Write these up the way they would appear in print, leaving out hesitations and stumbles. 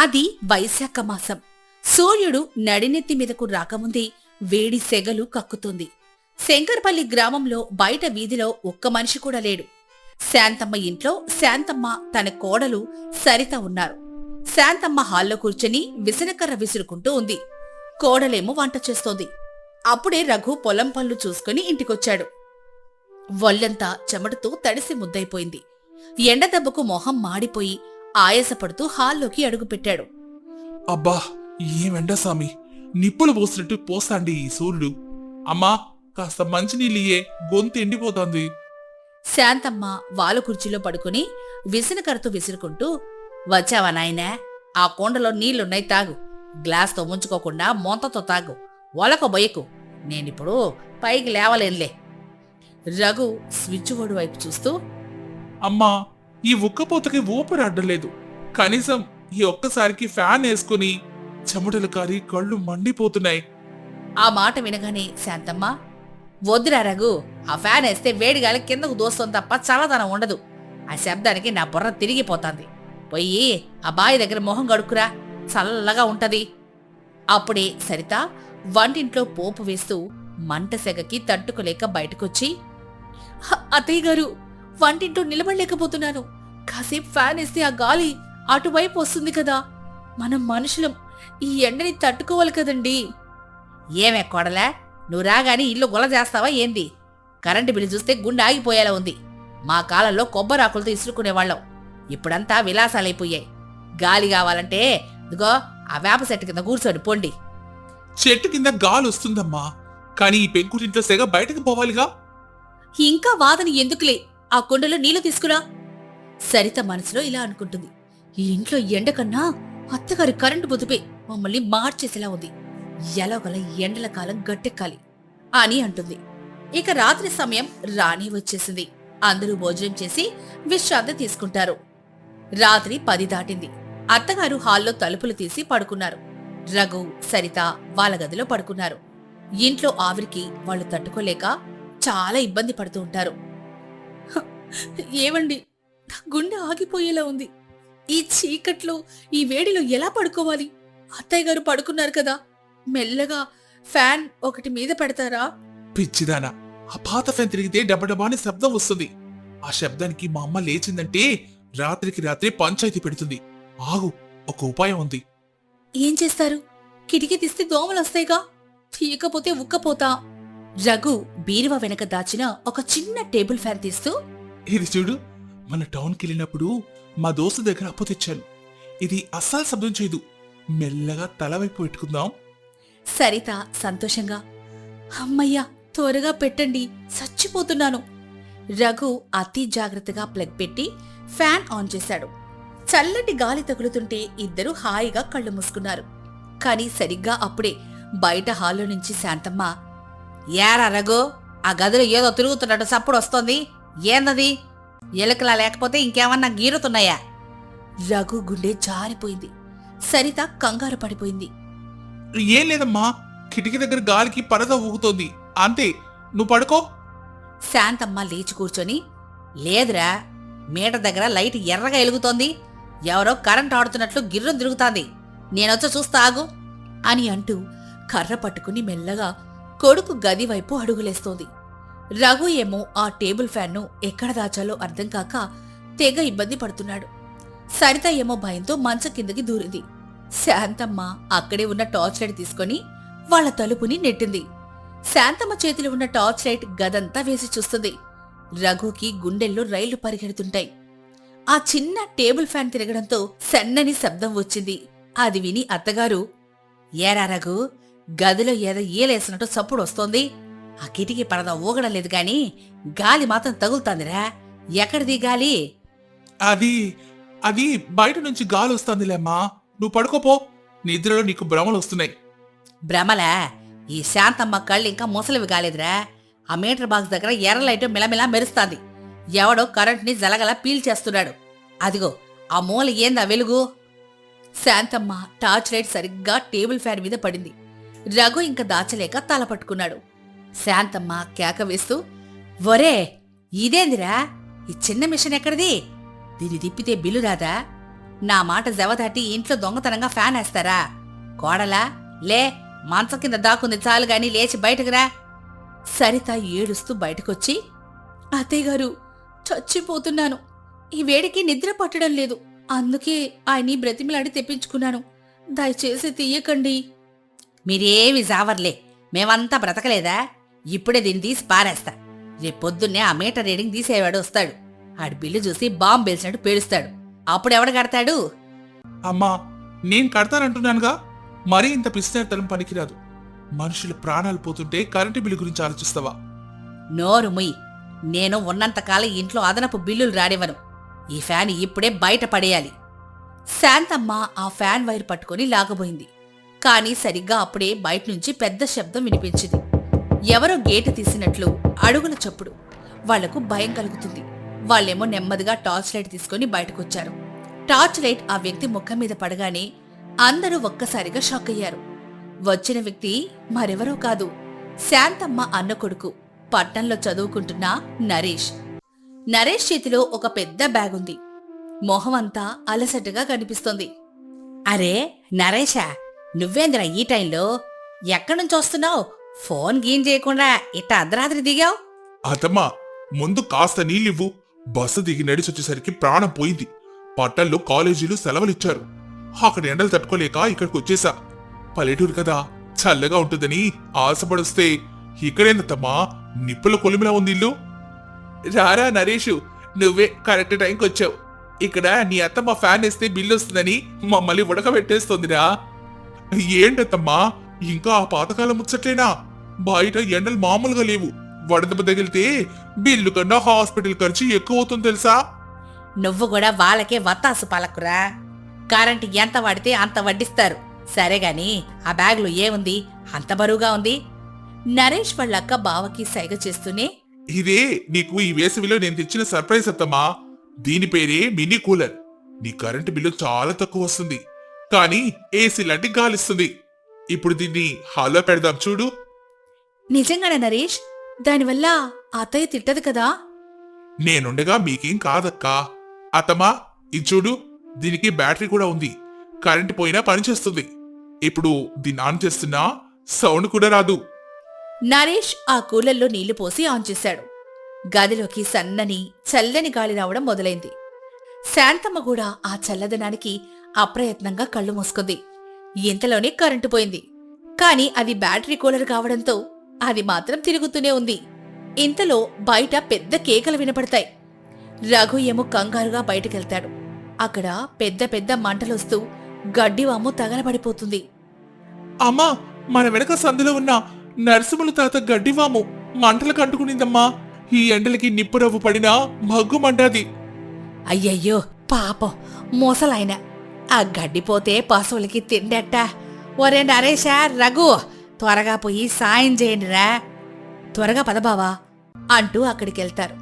అది వైశాఖ మాసం. సూర్యుడు నడినెత్తి మీదకు రాకముందే వేడి సెగలు కక్కుతుంది. శంకర్పల్లి గ్రామంలో బయట వీధిలో ఒక్క మనిషి కూడా లేడు. శాంతమ్మ ఇంట్లో శాంతమ్మ తన కోడలు సరిత ఉన్నారు. శాంతమ్మ హాల్లో కూర్చొని విసనకర్ర విసురుకుంటూ ఉంది. కోడలేమో వంట చేస్తోంది. అప్పుడే రఘు పొలం పనులు చూసుకుని ఇంటికొచ్చాడు. ఒళ్లంతా చెమటతో తడిసి ముద్దైపోయింది. ఎండదెబ్బకు మొహం మాడిపోయి ఆయాసపడుతూ హాల్లోకి అడుగుపెట్టాడు. అబ్బా, ఏమెండ సామి, నిప్పులు పోసినట్టు పోస్తాండి ఈ సూర్యుడు. అమ్మా, కాస్త మంచినీళ్ళియే, గొంతు ఎండిపోతోంది. శాంతమ్మ వాలు కుర్చీలో పడుకుని విసనకరతో విసురుకుంటూ, వచ్చావా నాయనా? ఆ కొండలో నీళ్లున్నాయి, తాగు. గ్లాస్తో ముంచుకోకుండా మొంతతో తాగు, ఒలక బొయ్యకు. నేనిప్పుడు పైకి లేవలేనులే. రఘు స్విచ్ బోర్డు వైపు చూస్తూ, అమ్మా, ఈ ఉక్కపోతకి ఊపిరి అడ్డలేదు. కనీసం ఈ ఒక్కసారికి ఫ్యాన్ వేసుకుని చెమటలు కారి కళ్ళు మండిపోతున్నాయి. ఆ మాట వినగానే శాంతమ్మ, వద్దురా రఘు, ఆ ఫ్యాన్ వేస్తే వేడిగాలి కిందకు దోస్తుంది తప్ప చల్లదనం ఉండదు. ఆ శబ్దానికి నా బుర్ర తిరిగిపోతాంది. పొయ్యి ఆ బావి దగ్గర మొహం గడుక్కురా, చల్లగా ఉంటది. అప్పుడే సరిత వంటింట్లో పోపు వేస్తూ మంట సెగకి తట్టుకోలేక బయటకొచ్చి, అత్తయ్య గారు, వంటింట్లో నిలబడలేకపోతున్నాను. కాసేపు ఫ్యాన్ వేస్తే ఆ గాలి అటువైపు వస్తుంది కదా. మనం మనుషులం, ఈ ఎండని తట్టుకోవాలి కదండి. ఏమే కొడలా, నువ్వు రాగాని ఇల్లు గొల చేస్తావా ఏంది? కరెంటు బిల్లు చూస్తే గుండె ఆగిపోయేలా ఉంది. మా కాలంలో కొబ్బరాకులతో ఇసురుకునేవాళ్ళం. ఇప్పుడంతా విలాసాలైపోయాయి. గాలి కావాలంటే ఇదిగో ఆ వేప చెట్టు కింద కూర్చోండి పొండి. చెట్టు కింద గాలి వస్తుందమ్మా, కానీ ఈ పెంకుటింట్లో సెగ బయటకు పోవాలిగా. ఇంకా వాదన ఎందుకులే, ఆ కుండలో నీళ్లు తీసుకురా. సరిత మనసులో ఇలా అనుకుంటుంది. ఈ ఇంట్లో ఎండ కన్నా అత్తగారి కరెంటు బొదుపే మమ్మల్ని మార్చేసేలా ఉంది. ఎలాగల ఎండల కాలం గట్టెక్కాలి అని అంటుంది. ఇక రాత్రి సమయం రానే వచ్చేసింది. అందరూ భోజనం చేసి విశ్రాంతి తీసుకుంటారు. రాత్రి 10 దాటింది. అత్తగారు హాల్లో తలుపులు తీసి పడుకున్నారు. రఘు, సరిత వాళ్ళ గదిలో పడుకున్నారు. ఇంట్లో ఆవిరికి వాళ్ళు తట్టుకోలేక చాలా ఇబ్బంది పడుతూ ఉంటారు. ఏవండి, గుండె ఆగిపోయేలా ఉంది. ఈ చీకట్లో ఈ వేడిలో ఎలా పడుకోవాలి? అత్తయ్య గారు పడుకున్నారు కదా, మెల్లగా ఫ్యాన్ ఒకటి మీద పెడతారా? పిచ్చిదానా, ఆ పాత ఫ్యాన్ తిరిగితే డబ్బడబాని శబ్దం వస్తుంది. ఆ శబ్దానికి మా అమ్మ లేచిందంటే రాత్రికి రాత్రి పంచాయతీ పెడుతుంది. ఆగు, ఒక ఉపాయం ఉంది. ఏం చేస్తారు? కిటికీ తీస్తే దోమలు వస్తాయిగా, తీయకపోతే ఉక్కపోతా. రఘు బీరువా వెనక దాచిన ఒక చిన్న టేబుల్ ఫ్యాన్ తీస్తూ, ఇది చూడు, మన టౌన్కి వెళ్ళినప్పుడు మా దోస్తు దగ్గర అప్పు తెచ్చాను. ఇది అస్సలు శబ్దం చేయదు. మెల్లగా తలవైపు పెట్టుకుందాం. సరిత సంతోషంగా, అమ్మయ్యా, త్వరగా పెట్టండి, చచ్చిపోతున్నాను. రఘు అతి జాగ్రత్తగా ప్లగ్ పెట్టి ఫ్యాన్ ఆన్ చేశాడు. చల్లటి గాలి తగులుతుంటే ఇద్దరూ హాయిగా కళ్ళు మూసుకున్నారు. కాని సరిగ్గా అప్పుడే బయట హాల్లో నుంచి శాంతమ్మ, ఏరా రఘు, ఆ గదిలో ఏదో తిరుగుతున్నట్టు సప్పుడు వస్తోంది, ఏందది? ఎలుకలా లేకపోతే ఇంకేమన్నా గీరుతున్నాయా? రఘు గుండె జారిపోయింది. సరిత కంగారు పడిపోయింది. ఏం లేదమ్మా, కిటికీ దగ్గర గాలికి పరద ఊగుతోంది, అంతే. నువ్వు పడుకో. శాంతమ్మ లేచి కూర్చొని, లేదురా, మీటర్ దగ్గర లైట్ ఎర్రగా ఎలుగుతోంది, ఎవరో కరెంట్ ఆడుతున్నట్లు గిర్రం తిరుగుతాంది, నేనొచ్చ చూస్తా ఆగు అని అంటూ కర్ర పట్టుకుని మెల్లగా కొడుకు గది వైపు అడుగులేస్తోంది. రఘు ఏమో ఆ టేబుల్ ఫ్యాన్ను ఎక్కడ దాచాలో అర్థం కాక తెగ ఇబ్బంది పడుతున్నాడు. సరిత ఏమో భయంతో మంచం కిందకి దూరింది. శాంతమ్మ అక్కడే ఉన్న టార్చ్ లైట్ తీసుకుని వాళ్ల తలుపుని నెట్టింది. శాంతమ్మ చేతిలో ఉన్న టార్చ్ లైట్ గదంతా వేసి చూస్తుంది. రఘుకి గుండెల్లో రైళ్లు పరిగెడుతుంటాయి. ఆ చిన్న టేబుల్ ఫ్యాన్ తిరగడంతో సన్నని శబ్దం వచ్చింది. అది విని అత్తగారు, ఏరా రఘు, గదిలో ఏదో ఏలేసినట్టు చప్పుడు వస్తోంది. ఆ కిటికీ పరద ఊగడం లేదు గాని గాలి మాత్రం తగులుతాందిరా, ఎక్కడిది గాలి? అది అది బయట నుంచి గాలి వస్తుందిలేమ్మా, నువ్వు పడుకోపో. నిద్రలో నీకు భ్రమలు వస్తున్నాయి. భ్రమలా? ఈ శాంతమ్మ కళ్ళు ఇంకా ముసలివి కాలేదురా. ఆ మీటర్ బాక్స్ దగ్గర ఎర్ర లైట్ మిలమిలా మెరుస్తాంది. ఎవడో కరెంట్ని జలగల పీల్చేస్తున్నాడు. అదిగో ఆ మూల ఏందా వెలుగు? శాంతమ్మ టార్చ్ లైట్ సరిగ్గా టేబుల్ ఫ్యాన్ మీద పడింది. రఘు ఇంక దాచలేక తల పట్టుకున్నాడు. శాంతమ్మ కేక వేస్తూ, ఒరే, ఇదేందిరా, ఈ చిన్న మిషన్ ఎక్కడిది? దీన్ని తిప్పితే బిల్లు రాదా? నా మాట జవదాటి ఇంట్లో దొంగతనంగా ఫ్యాన్ వేస్తారా? కోడలా, లే, మంచం కింద దాక్కుంది చాలు గాని లేచి బయటకురా. సరిత ఏడుస్తూ బయటకొచ్చి, అత్తయ్యగారు, చచ్చిపోతున్నాను. ఈ వేడికి నిద్ర పట్టడం లేదు. అందుకే ఆయన్ని బ్రతిమిలాడి తెప్పించుకున్నాను. దయచేసి తీయకండి. మీరేమి జావర్లే, మేమంతా బ్రతకలేదా? ఇప్పుడే దీన్ని తీసి పారేస్తా. రేపొద్దున్నే ఆ మీటర్ రీడింగ్ తీసేవాడు వస్తాడు. ఆడి బిల్లు చూసి బాంబు పేల్చినట్టు పేలుస్తాడు. అప్పుడెవడ కడతాడు? అమ్మా, నేను కడతానంటున్నానుగా. మరీ ఇంత పిసినారితనం పనికిరాదు. మనుషుల ప్రాణాలు పోతుంటే కరెంటు బిల్లు గురించి ఆలోచిస్తావా? నోరు ముయ్. నేను ఉన్నంతకాలం ఇంట్లో అదనపు బిల్లులు రానివ్వను. ఈ ఫ్యాన్ ఇప్పుడే బయట పడేయాలి. శాంతమ్మ ఆ ఫ్యాన్ వైర్ పట్టుకుని లాగబోయింది. కాని సరిగ్గా అప్పుడే బయటనుంచి పెద్ద శబ్దం వినిపించింది. ఎవరో గేటు తీసినట్లు అడుగుల చప్పుడు. వాళ్లకు భయం కలుగుతుంది. వాళ్ళేమో నెమ్మదిగా టార్చ్ లైట్ తీసుకుని బయటకొచ్చారు. టార్చ్ లైట్ ఆ వ్యక్తి ముఖం మీద పడగానే అందరూ ఒక్కసారిగా షాక్ అయ్యారు. వచ్చిన వ్యక్తి మరెవరూ కాదు, శాంతమ్మ అన్న కొడుకు, పట్నంలో చదువుకుంటున్న నరేష్. నరేష్ చేతిలో ఒక పెద్ద బ్యాగ్ ఉంది. మొహం అంతా అలసటగా కనిపిస్తోంది. అరే నరేషా, నువ్వేంద్రా ఈ టైంలో? ఎక్కడ్నుంచి వస్తున్నావు? ఫోన్ గీన్ చేయకుండా ఇట్ట అర్ధరాత్రి దిగావు? అతమ్మా, ముందు కాస్త నీళ్ళివ్వు. బస్సు దిగి నడిచొచ్చేసరికి ప్రాణం పోయింది. పట్టణంలో కాలేజీలు సెలవులిచ్చారు. అక్కడ ఎండలు తట్టుకోలేక ఇక్కడికి వచ్చేసా. పల్లెటూరు కదా, చల్లగా ఉంటుందని ఆశపడొస్తే ఇక్కడేందమ్మా నిప్పుల కొలిమిలా ఉంది ఇల్లు. రారా నరేషు, నువ్వే కరెక్ట్ టైంకి వచ్చావు. ఇక్కడ నీ అత్తమ్మ ఫ్యాన్ వేస్తే బిల్లు వస్తుందని మమ్మల్ని ఉడకబెట్టేస్తోందిరా. ఏంటత్తమ్మా, ఇంకా ఆ పాతకాలం ముచ్చట్లేనా? బయట ఎండలు మామూలుగా లేవు. వడదెబ్బ తగిలితే బిల్లు కన్నా హాస్పిటల్ ఖర్చు ఎక్కువ అవుతుంది తెలుసా? నువ్వు కూడా వాళ్ళకే వత్తాసు పలకురా. కరెంటు ఎంత వాడితే అంత వడ్డిస్తారు. సరేగాని ఆ బ్యాగ్లో ఏముంది అంత బరువుగా ఉంది? నరేష్ వాళ్ళక్క బావకి సైగ చేస్తూనే, ఇదే నీకు ఈ వేసవిలో నేను తెచ్చిన సర్ప్రైజ్ అత్తమ్మా. దీని పేరే మినీ కూలర్. నీ కరెంటు బిల్లు చాలా తక్కువ వస్తుంది, కానీ ఏసీ లాంటి గాలిస్తుంది. ఇప్పుడు దీన్ని హాల్లో పెడదాం చూడు. నిజంగానా నరేష్? దానివల్ల అత్తయ్య తిట్టదు కదా? నేనుండగా మీకేం కాదక్కా. అత్తమ్మా, ఇది చూడు, దీనికి బ్యాటరీ కూడా ఉంది. కరెంటు పోయినా పనిచేస్తుంది. ఇప్పుడు దీన్ని ఆన్ చేస్తున్నా సౌండ్ కూడా రాదు. నరేష్ ఆ కూలర్లో నీళ్లు పోసి ఆన్ చేశాడు. గదిలోకి సన్నని చల్లని గాలి రావడం మొదలైంది. శాంతమ్మ కూడా ఆ చల్లదనానికి అప్రయత్నంగా కళ్ళు మూసుకుంది. ఇంతలోనే కరెంటు పోయింది. కాని అది బ్యాటరీ కూలర్ కావడంతో అది మాత్రం తిరుగుతూనే ఉంది. ఇంతలో బయట పెద్ద కేకలు వినపడతాయి. రఘు ఏమో కంగారుగా బయటకెళ్తాడు. అక్కడ పెద్ద పెద్ద మంటలొస్తూ గడ్డివాము తగలబడిపోతుంది. అమ్మా, మన వెనక సందులో ఉన్న నరసింహుల తాత గడ్డివాము మంటలకు అంటుకునిందమ్మా. ఈ ఎండలకి నిప్పురవ్వు పడినా మగ్గుమంటాది. అయ్యయ్యో పాపం, మోసలాయన. ఆ గడ్డిపోతే పశువులకి తిండెట్ట. ఒరే నరేషా, రఘు, త్వరగా పోయి సాయం చేయండిరా. త్వరగా పదబావా అంటూ అక్కడికెళ్తారు.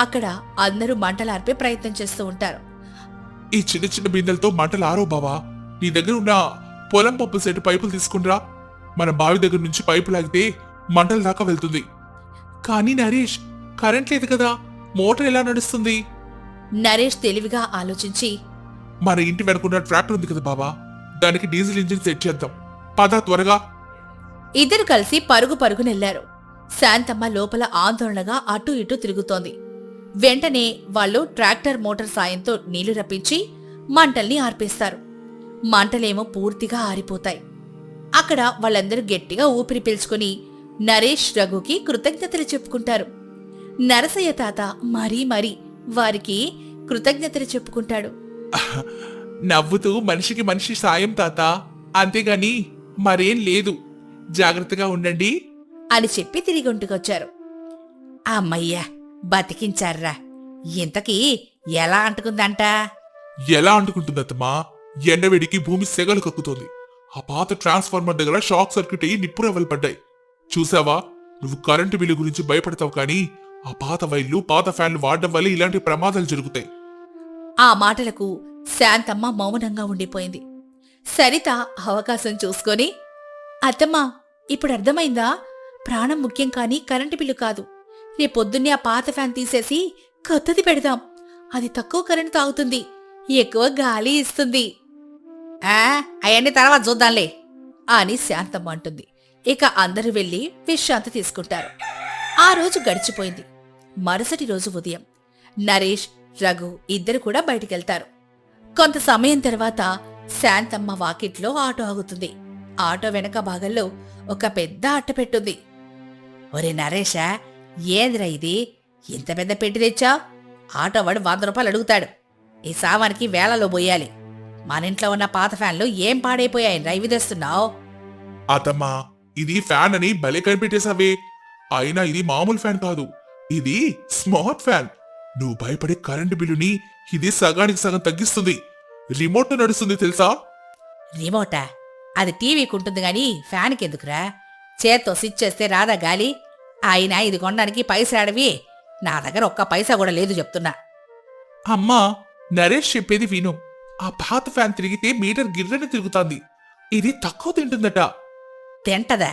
అక్కడ అందరూ మంటలార్పే ప్రయత్నం చేస్తూ ఉంటారు. ఈ చిన్న చిన్న బిందెలతో మంటలు ఆరో బావా. నీ దగ్గర ఉన్న పొలం పప్పు సెట్ పైపులు తీసుకునిరా. మన బావి దగ్గర నుంచి పైపు లాగితే మంటల దాకా వెళ్తుంది. కానీ నరేష్, కరెంట్ లేదు కదా, మోటార్ ఎలా నడుస్తుంది? నరేష్ తెలివిగా ఆలోచించి, మన ఇంటి వెనుకున్న ట్రాక్టర్ ఉంది కదా బాబా, దానికి డీజిల్ ఇంజిన్ సెట్ చేద్దాం. పద త్వరగా. ఇద్దరు కలిసి పరుగు పరుగునెళ్లారు. శాంతమ్మ లోపల ఆందోళనగా అటూ ఇటూ తిరుగుతోంది. వెంటనే వాళ్ళు ట్రాక్టర్ మోటార్ సాయంతో నీళ్లు రప్పించి మంటల్ని ఆర్పేస్తారు. మంటలేమో పూర్తిగా ఆరిపోతాయి. అక్కడ వాళ్ళందరూ గట్టిగా ఊపిరి పీల్చుకుని నరేష్, రఘుకి కృతజ్ఞతలు చెప్పుకుంటారు. నరసయ్య తాత మరీ మరీ వారికి కృతజ్ఞతలు చెప్పుకుంటాడు. నవ్వుతూ మనిషికి మనిషి సాయం తాత, అంతేగాని మరేం లేదు. జాగ్రత్తగా ఉండండి అని చెప్పి తిరిగి ఒంటికొచ్చారు. అమ్మయ్యా, బతికించారా. ఇంతకీ ఎలా అంటుకుందంట? ఎలా అంటుకుంటుందత్తమ్మా? ఎండవేడికి భూమి సెగలు కక్కుతోంది. ఆ పాత ట్రాన్స్ఫార్మర్ దగ్గర షాక్ సర్క్యూట్ అయ్యి నిప్పురవ్వలు పడ్డాయి. చూసావా? నువ్వు కరెంటు బిల్లు గురించి భయపడతావు, కానీ ఆ పాత వైర్లు, పాత ఫ్యాన్లు వాడడం వల్ల ఇలాంటి ప్రమాదాలు జరుగుతాయి. ఆ మాటలకు శాంతమ్మ మౌనంగా ఉండిపోయింది. సరిత అవకాశం చూసుకొని, అత్తమ్మా, ఇప్పుడు అర్థమైందా? ప్రాణం ముఖ్యం కాని కరెంటు బిల్లు కాదు. రేపొద్దున్నే ఆ పాత ఫ్యాన్ తీసేసి కొత్తది పెడదాం. అది తక్కువ కరెంటు తాగుతుంది. ఎక్కువ గాలి ఇస్తుంది. అవన్నీ తర్వాత చూద్దాంలే అని శాంతమ్మ అంటుంది. ఇక అందరూ వెళ్లి విశ్రాంతి తీసుకుంటారు. ఆ రోజు గడిచిపోయింది. మరుసటి రోజు ఉదయం నరేష్, రఘు ఇద్దరు కూడా బయటికెళ్తారు. కొంత సమయం తర్వాత శాంతమ్మ వాకిట్లో ఆటో ఆగుతుంది. ఆటో వెనక భాగంలో ఒక పెద్ద అట్ట పెట్టుంది. ఒరే నరేషా, ఏందిరా ఇది? ఇంత పెద్ద పెట్టి తెచ్చావు? ఆటో వాడు 100 రూపాయలు అడుగుతాడు. ఈ సామానికి వేలలో పోయాలి. మన ఇంట్లో ఉన్న పాత ఫ్యాన్లు ఏం పాడైపోయాయి రా ఇవి తెస్తున్నావు? అతమ్మా, ఇది ఫ్యాన్ అని భలే కనిపెట్టేశావే. అయినా ఇది మామూలు ఫ్యాన్ కాదు, ఇది స్మార్ట్ ఫ్యాన్. నువ్వు భయపడే కరెంటు బిల్లుని ఇది సగానికి సగం తగ్గిస్తుంది. రిమోట్ నడుస్తుంది తెలుసా? రిమోటా? అది టీవీకి ఉంటుంది గాని ఫ్యాన్కి ఎందుకురా? చేత్తో స్విచ్ చేస్తే రాదా గాలి? అయినా ఇది కొనడానికి పైసాడవి. నా దగ్గర ఒక్క పైసా కూడా లేదు చెప్తున్నా. అమ్మా, నరేష్ చెప్పేది విను. ఆ పాత ఫ్యాన్ తిరిగితే మీటర్ గిర్రని తిరుగుతుంది. ఇది తక్కువ తింటుందట. తింటదా?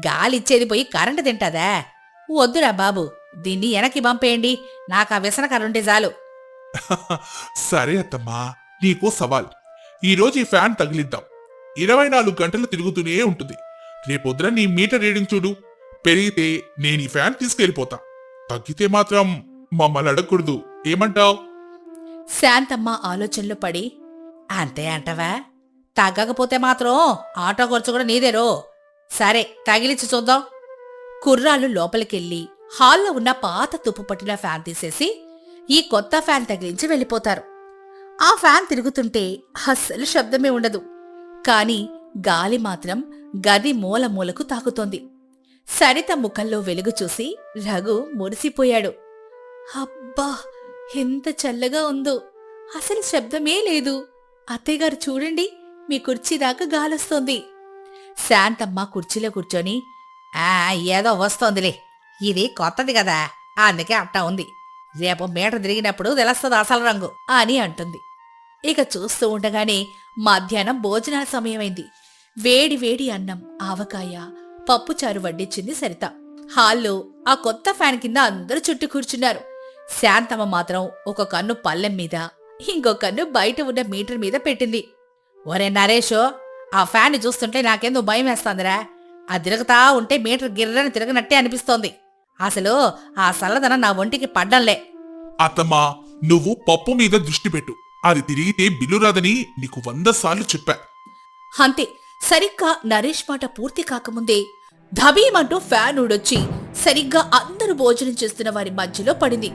గాలిచ్చేది పోయి కరెంటు తింటదా? వద్దురా బాబు, దీన్ని వెనక్కి పంపేయండి. నాకా వ్యసనకరుంటే చాలు. సరే అత్తమ్మా, నీకో సవాల్. ఈరోజు ఈ ఫ్యాన్ తగిలిద్దాం. 24 గంటలు తిరుగుతూనే ఉంటుంది. రేపొద్దున నీ మీటర్ రీడింగ్ చూడు. పెరిగితే నేను ఈ ఫ్యాన్ తీసుకెళ్లిపోతా. తగ్గితే మాత్రం మమ్మల్ని అడగకూడదు. ఏమంటావ్? శాంతమ్మ ఆలోచనలో పడి, అంతే అంటవా? తగ్గకపోతే మాత్రం ఆటో ఖర్చు కూడా నీదేరో. సరే, తగిలిచ్చి చూద్దాం. కుర్రాళ్ళు లోపలికెళ్ళి హాల్లో ఉన్న పాత తుప్పు పట్టిన ఫ్యాన్ తీసేసి ఈ కొత్త ఫ్యాన్ తగిలించి వెళ్ళిపోతారు. ఆ ఫ్యాన్ తిరుగుతుంటే అస్సలు శబ్దమే ఉండదు. కాని గాలి మాత్రం గది మూల మూలకు తాకుతోంది. సరిత ముఖంలో వెలుగు చూసి రఘు మురిసిపోయాడు. అబ్బా, ఎంత చల్లగా ఉందో! అసలు శబ్దమే లేదు. అత్తయ్యగారు చూడండి, మీ కుర్చీ దాకా గాలొస్తోంది. శాంతమ్మ కుర్చీలో కూర్చొని, ఏదో వస్తోందిలే, ఇది కొత్తది కదా, అందుకే అట్టా ఉంది. రేపు మీటర్ తిరిగినప్పుడు తెలుస్తుంది అసలు రంగు అని అంటుంది. ఇక చూస్తూ ఉండగానే మధ్యాహ్నం భోజనాల సమయమైంది. వేడి వేడి అన్నం, ఆవకాయ, పప్పుచారు వడ్డించింది సరిత. హాల్లో ఆ కొత్త ఫ్యాన్ కింద అందరూ చుట్టూ కూర్చున్నారు. శాంతమ్మ మాత్రం ఒక కన్ను పల్లెం మీద, ఇంకో కన్ను బయట ఉన్న మీటర్ మీద పెట్టింది. ఒరే నరేషో, ఆ ఫ్యాన్ చూస్తుంటే నాకేందో భయం వేస్తోందిరా. అది తిరుగుతా ఉంటే మీటర్ గిర్రని తిరగనట్టే అనిపిస్తోంది. అసలు ఆ చల్లదనం నా ఒంటికి పడ్డంలే. అత్తమ్మా, నువ్వు పప్పు మీద దృష్టి పెట్టు. అది తిరిగితే బిల్లు రాదని నీకు 100 సార్లు చెప్పా. అంతే, సరిగ్గా నరేష్ మాట పూర్తి కాకముందే ధబీమంటూ ఫ్యాన్ ఊడొచ్చి సరిగ్గా అందరూ భోజనం చేస్తున్న వారి మధ్యలో పడింది.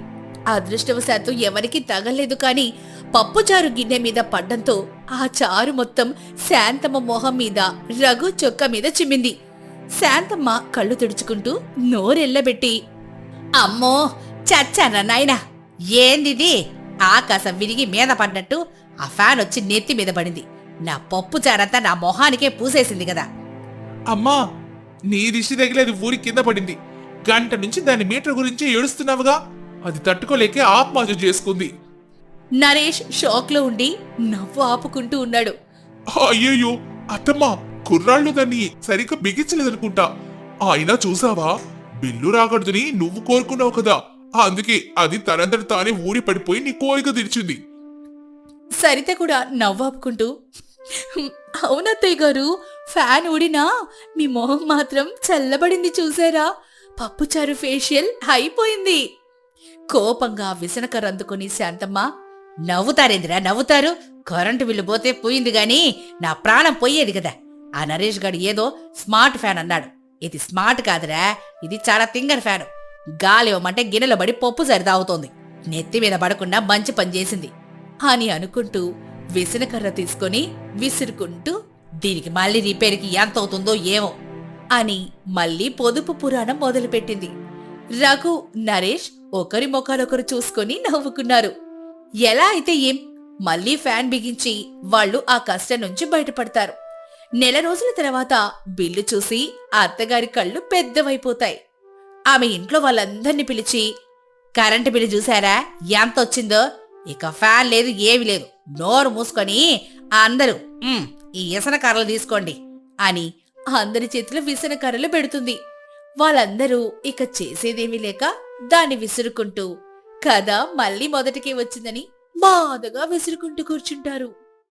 అదృష్టవశాత్తు ఎవరికీ తగలేదు. కాని పప్పుచారు గిన్నె మీద పడ్డంతో ఆ చారు మొత్తం శాంతమ్మ మొహం మీద, రఘు చొక్క మీద చిమ్మింది. శాంతమ్మ కళ్ళు తుడుచుకుంటూ నోరెల్లబెట్టి, అమ్మో చచ్చారా నాయనా, ఏందిది? ఆకాశం విరిగి మీద పడ్డట్టు ఆ ఫ్యాన్ వచ్చి నెత్తి మీద పడింది. నా పప్పు చారంతా నా మొహానికే పూసేసింది కదా. అమ్మా, నీ దిష్టి తగిలేది ఊరి కింద పడింది. గంట నుంచి దాని మీటర్ గురించి ఏడుస్తున్నావుగా. అది తట్టుకోలేకే ఆత్మహత్య చేసుకుంది. నరేష్ షాక్లో ఉండి నవ్వు ఆపుకుంటూ ఉన్నాడు. అయ్యయ్యో అత్తమ్మా, కుర్రాళ్ళు దాన్ని సరిగ్గా బిగించలేదనుకుంటా. అయినా చూసావా, బిల్లు రాకూడదని నువ్వు కోరుకున్నావు కదా, అందుకే అది తనంతట తానే ఊరి పడిపోయి నీ కోరిక తీర్చింది. సరిత కూడా నవ్వాపుకుంటూ, అవునత్తయ్య గారు, ఫ్యాన్ ఊడినా మీ మొహం మాత్రం చల్లబడింది చూసారా? పప్పుచారు ఫేషియల్ అయిపోయింది. కోపంగా విసనకరందుకుని శాంతమ్మ, నవ్వుతారేందిరా నవ్వుతారు? కరెంటు బిల్లు పోతే పోయింది గాని నా ప్రాణం పోయేది కదా. ఆ నరేష్ గారు ఏదో స్మార్ట్ ఫ్యాన్ అన్నాడు. ఇది స్మార్ట్ కాదురా, ఇది చాలా తింగర్ ఫ్యాను. గాలి ఇవ్వమంటే గిన్నెలో పడి పప్పు సరిదావుతోంది. నెత్తి మీద పడకుండా మంచి పని చేసింది అని అనుకుంటూ విసనకర్ర తీసుకొని విసురుకుంటూ, దీనికి మళ్ళీ రిపేర్కి ఎంత అవుతుందో ఏమో అని మళ్ళీ పొదుపు పురాణం మొదలుపెట్టింది. రఘు, నరేష్ ఒకరి ముఖాలొకరు చూసుకొని నవ్వుకున్నారు. ఎలా అయితే ఏం, మళ్ళీ ఫ్యాన్ బిగించి వాళ్లు ఆ కష్టం నుంచి బయటపడతారు. నెల రోజుల తర్వాత బిల్లు చూసి అత్తగారి కళ్ళు పెద్దవైపోతాయి. ఆమె ఇంట్లో వాళ్ళందర్నీ పిలిచి, కరెంటు బిల్లు చూసారా ఎంతొచ్చిందో? ఇక ఫ్యాన్ లేదు, ఏమీ లేదు, నోరు మూసుకొని అందరూ ఈ ఇసన కర్రలు తీసుకోండి అని అందరి చేతిలో విసన కర్రలు పెడుతుంది. వాళ్ళందరూ ఇక చేసేదేమీ లేక దాన్ని విసురుకుంటూ కథ మళ్ళీ మొదటికి వచ్చిందని బాధగా విసురుకుంటూ కూర్చుంటారు.